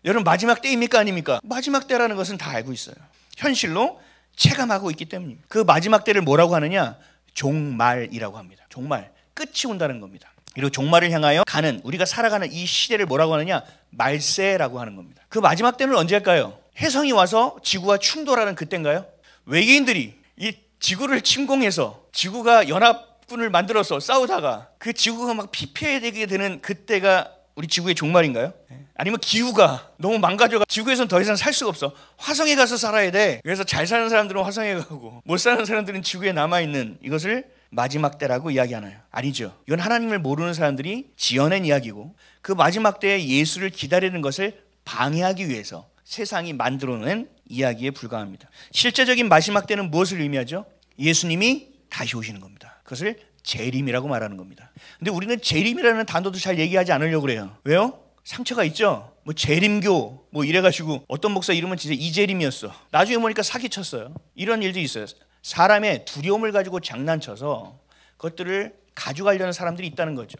여러분 마지막 때입니까 아닙니까? 마지막 때라는 것은 다 알고 있어요. 현실로 체감하고 있기 때문입니다. 그 마지막 때를 뭐라고 하느냐? 종말이라고 합니다. 종말, 끝이 온다는 겁니다. 그리고 종말을 향하여 가는, 우리가 살아가는 이 시대를 뭐라고 하느냐? 말세라고 하는 겁니다. 그 마지막 때는 언제일까요? 혜성이 와서 지구와 충돌하는 그때인가요? 외계인들이 이 지구를 침공해서 지구가 연합군을 만들어서 싸우다가 그 지구가 막 피폐되게 되는 그때가 우리 지구의 종말인가요? 아니면 기후가 너무 망가져가 지구에서는 더 이상 살 수가 없어. 화성에 가서 살아야 돼. 그래서 잘 사는 사람들은 화성에 가고 못 사는 사람들은 지구에 남아있는 이것을 마지막 때라고 이야기하나요? 아니죠. 이건 하나님을 모르는 사람들이 지어낸 이야기고, 그 마지막 때에 예수를 기다리는 것을 방해하기 위해서 세상이 만들어낸 이야기에 불과합니다. 실제적인 마지막 때는 무엇을 의미하죠? 예수님이 다시 오시는 겁니다. 그것을 재림이라고 말하는 겁니다. 근데 우리는 재림이라는 단어도 잘 얘기하지 않으려고 그래요. 왜요? 상처가 있죠. 뭐 재림교 뭐 이래가지고 어떤 목사 이름은 진짜 이재림이었어. 나중에 보니까 사기쳤어요. 이런 일도 있어요. 사람의 두려움을 가지고 장난쳐서 그것들을 가져가려는 사람들이 있다는 거죠.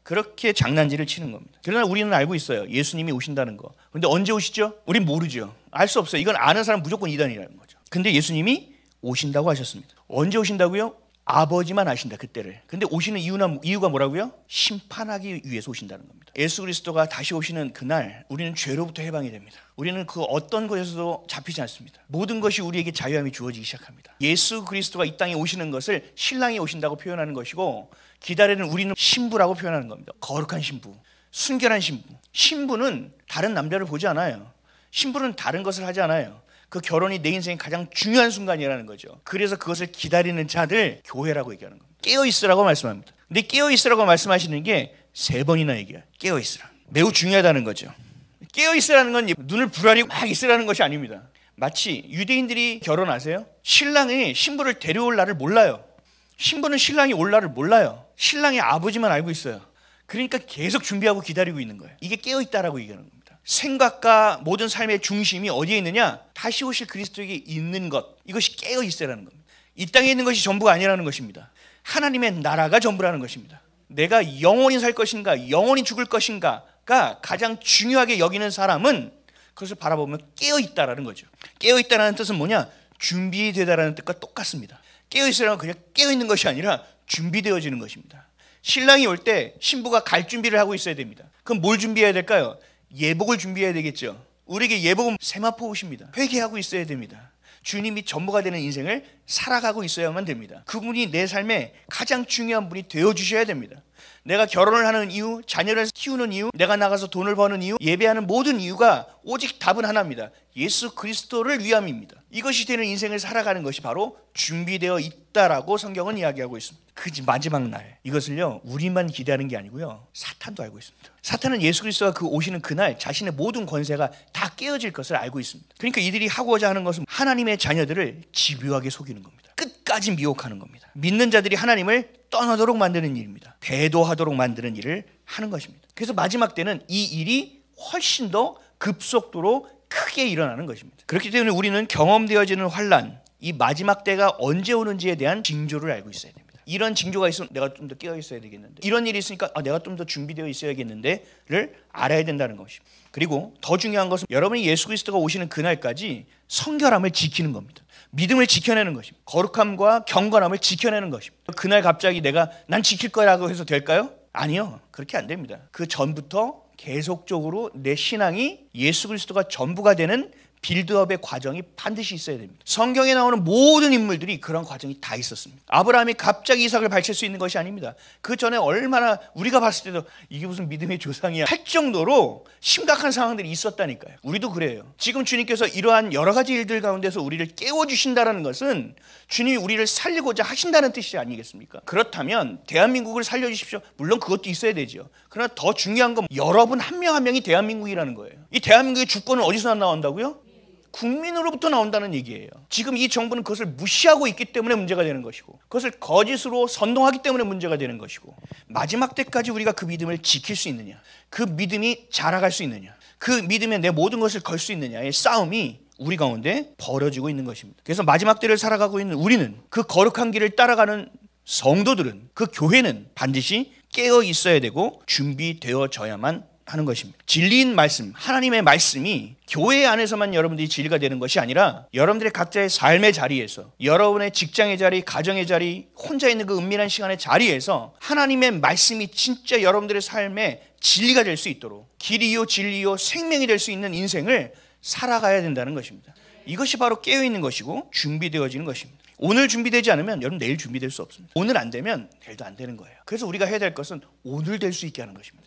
그렇게 장난질을 치는 겁니다. 그러나 우리는 알고 있어요. 예수님이 오신다는 거. 그런데 언제 오시죠? 우린 모르죠. 알 수 없어요. 이건 아는 사람 무조건 이단이라는 거죠. 근데 예수님이 오신다고 하셨습니다. 언제 오신다고요? 아버지만 아신다, 그때를. 근데 오시는 이유가 뭐라고요? 심판하기 위해서 오신다는 겁니다. 예수 그리스도가 다시 오시는 그날 우리는 죄로부터 해방이 됩니다. 우리는 그 어떤 것에서도 잡히지 않습니다. 모든 것이 우리에게 자유함이 주어지기 시작합니다. 예수 그리스도가 이 땅에 오시는 것을 신랑이 오신다고 표현하는 것이고, 기다리는 우리는 신부라고 표현하는 겁니다. 거룩한 신부, 순결한 신부. 신부는 다른 남자를 보지 않아요. 신부는 다른 것을 하지 않아요. 그 결혼이 내 인생의 가장 중요한 순간이라는 거죠. 그래서 그것을 기다리는 자들, 교회라고 얘기하는 겁니다. 깨어있으라고 말씀합니다. 근데 깨어있으라고 말씀하시는 게 3번이나 얘기해요. 깨어있으라. 매우 중요하다는 거죠. 깨어있으라는 건 눈을 부라리고 막 있으라는 것이 아닙니다. 마치 유대인들이 결혼하세요. 신랑이 신부를 데려올 날을 몰라요. 신부는 신랑이 올 날을 몰라요. 신랑의 아버지만 알고 있어요. 그러니까 계속 준비하고 기다리고 있는 거예요. 이게 깨어있다라고 얘기하는 겁니다. 생각과 모든 삶의 중심이 어디에 있느냐? 다시 오실 그리스도에게 있는 것. 이것이 깨어있어라는 겁니다. 이 땅에 있는 것이 전부가 아니라는 것입니다. 하나님의 나라가 전부라는 것입니다. 내가 영원히 살 것인가 영원히 죽을 것인가가 가장 중요하게 여기는 사람은 그것을 바라보면 깨어있다라는 거죠. 깨어있다라는 뜻은 뭐냐? 준비되다라는 뜻과 똑같습니다. 깨어있으라는 건 그냥 깨어있는 것이 아니라 준비되어지는 것입니다. 신랑이 올 때 신부가 갈 준비를 하고 있어야 됩니다. 그럼 뭘 준비해야 될까요? 예복을 준비해야 되겠죠. 우리에게 예복은 세마포 옷입니다. 회개하고 있어야 됩니다. 주님이 전부가 되는 인생을 살아가고 있어야만 됩니다. 그분이 내 삶에 가장 중요한 분이 되어주셔야 됩니다. 내가 결혼을 하는 이유, 자녀를 키우는 이유, 내가 나가서 돈을 버는 이유, 예배하는 모든 이유가 오직 답은 하나입니다. 예수 그리스도를 위함입니다. 이것이 되는 인생을 살아가는 것이 바로 준비되어 있다라고 성경은 이야기하고 있습니다. 그 마지막 날, 이것을요 우리만 기대하는 게 아니고요 사탄도 알고 있습니다. 사탄은 예수 그리스도가 그 오시는 그날 자신의 모든 권세가 다 깨어질 것을 알고 있습니다. 그러니까 이들이 하고자 하는 것은 하나님의 자녀들을 집요하게 속이는 겁니다. 끝까지 미혹하는 겁니다. 믿는 자들이 하나님을 떠나도록 만드는 일입니다. 배도하도록 만드는 일을 하는 것입니다. 그래서 마지막 때는 이 일이 훨씬 더 급속도로 크게 일어나는 것입니다. 그렇기 때문에 우리는 경험되어지는 환난, 이 마지막 때가 언제 오는지에 대한 징조를 알고 있어야 됩니다. 이런 징조가 있으면 내가 좀 더 깨어 있어야 되겠는데, 이런 일이 있으니까 내가 좀 더 준비되어 있어야겠는데를 알아야 된다는 것입니다. 그리고 더 중요한 것은 여러분이 예수 그리스도가 오시는 그날까지 성결함을 지키는 겁니다. 믿음을 지켜내는 것입니다. 거룩함과 경건함을 지켜내는 것입니다. 그날 갑자기 난 지킬 거라고 해서 될까요? 아니요. 그렇게 안 됩니다. 그 전부터 계속적으로 내 신앙이 예수 그리스도가 전부가 되는 빌드업의 과정이 반드시 있어야 됩니다. 성경에 나오는 모든 인물들이 그런 과정이 다 있었습니다. 아브라함이 갑자기 이삭을 바칠 수 있는 것이 아닙니다. 그 전에 얼마나 우리가 봤을 때도 이게 무슨 믿음의 조상이야 할 정도로 심각한 상황들이 있었다니까요. 우리도 그래요. 지금 주님께서 이러한 여러 가지 일들 가운데서 우리를 깨워주신다는 것은 주님이 우리를 살리고자 하신다는 뜻이 아니겠습니까? 그렇다면 대한민국을 살려주십시오. 물론 그것도 있어야 되죠. 그러나 더 중요한 건 여러분 한 명 한 명이 대한민국이라는 거예요. 이 대한민국의 주권은 어디서 나온다고요? 국민으로부터 나온다는 얘기예요. 지금 이 정부는 그것을 무시하고 있기 때문에 문제가 되는 것이고, 그것을 거짓으로 선동하기 때문에 문제가 되는 것이고, 마지막 때까지 우리가 그 믿음을 지킬 수 있느냐, 그 믿음이 자라갈 수 있느냐, 그 믿음에 내 모든 것을 걸 수 있느냐의 싸움이 우리 가운데 벌어지고 있는 것입니다. 그래서 마지막 때를 살아가고 있는 우리는, 그 거룩한 길을 따라가는 성도들은, 그 교회는 반드시 깨어 있어야 되고 준비되어져야만 하는 것입니다. 진리인 말씀, 하나님의 말씀이 교회 안에서만 여러분들이 진리가 되는 것이 아니라 여러분들의 각자의 삶의 자리에서, 여러분의 직장의 자리, 가정의 자리, 혼자 있는 그 은밀한 시간의 자리에서 하나님의 말씀이 진짜 여러분들의 삶에 진리가 될 수 있도록, 길이요 진리요 생명이 될 수 있는 인생을 살아가야 된다는 것입니다. 이것이 바로 깨어있는 것이고 준비되어지는 것입니다. 오늘 준비되지 않으면 여러분 내일 준비될 수 없습니다. 오늘 안 되면 내일도 안 되는 거예요. 그래서 우리가 해야 될 것은 오늘 될 수 있게 하는 것입니다.